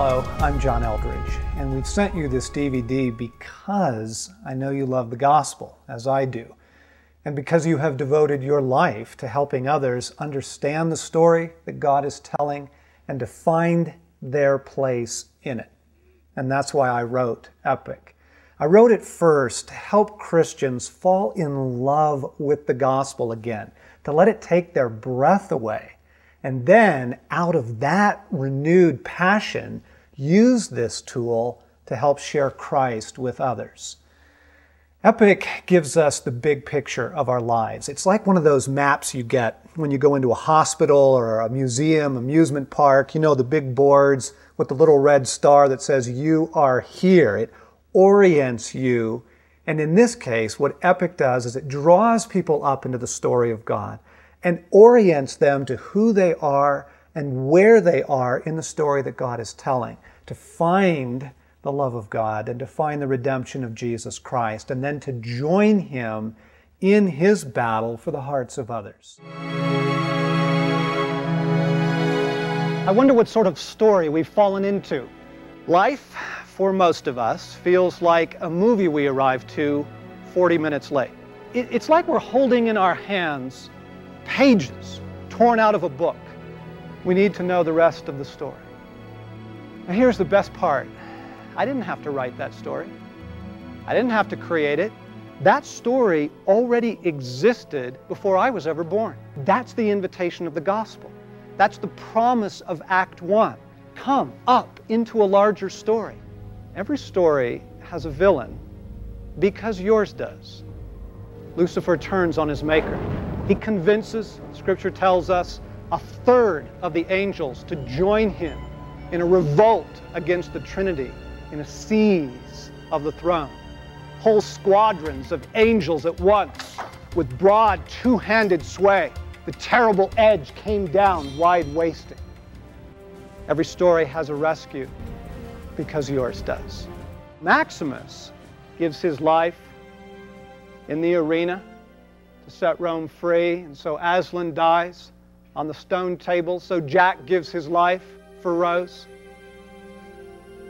Hello, I'm John Eldredge, and we've sent you this DVD because I know you love the gospel, as I do, and because you have devoted your life to helping others understand the story that God is telling and to find their place in it. And that's why I wrote Epic. I wrote it first to help Christians fall in love with the gospel again, to let it take their breath away, and then out of that renewed passion, use this tool to help share Christ with others. Epic gives us the big picture of our lives. It's like one of those maps you get when you go into a hospital or a museum, amusement park, you know, the big boards with the little red star that says, "You are here." It orients you. And in this case, what Epic does is it draws people up into the story of God and orients them to who they are and where they are in the story that God is telling, to find the love of God and to find the redemption of Jesus Christ, and then to join Him in His battle for the hearts of others. I wonder what sort of story we've fallen into. Life, for most of us, feels like a movie we arrived to 40 minutes late. It's like we're holding in our hands pages torn out of a book. We need to know the rest of the story. And here's the best part. I didn't have to write that story. I didn't have to create it. That story already existed before I was ever born. That's the invitation of the gospel. That's the promise of Act 1. Come up into a larger story. Every story has a villain because yours does. Lucifer turns on his maker. He convinces, Scripture tells us, a third of the angels to join him in a revolt against the Trinity, in a seize of the throne. Whole squadrons of angels at once, with broad two-handed sway. The terrible edge came down wide-waisted. Every story has a rescue because yours does. Maximus gives his life in the arena to set Rome free, and so Aslan dies on the stone table, so Jack gives his life for Rose.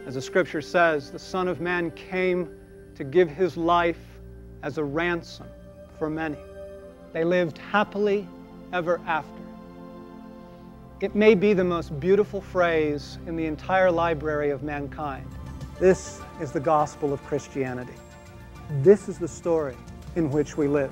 As the Scripture says, the Son of Man came to give his life as a ransom for many. They lived happily ever after. It may be the most beautiful phrase in the entire library of mankind. This is the gospel of Christianity. This is the story in which we live.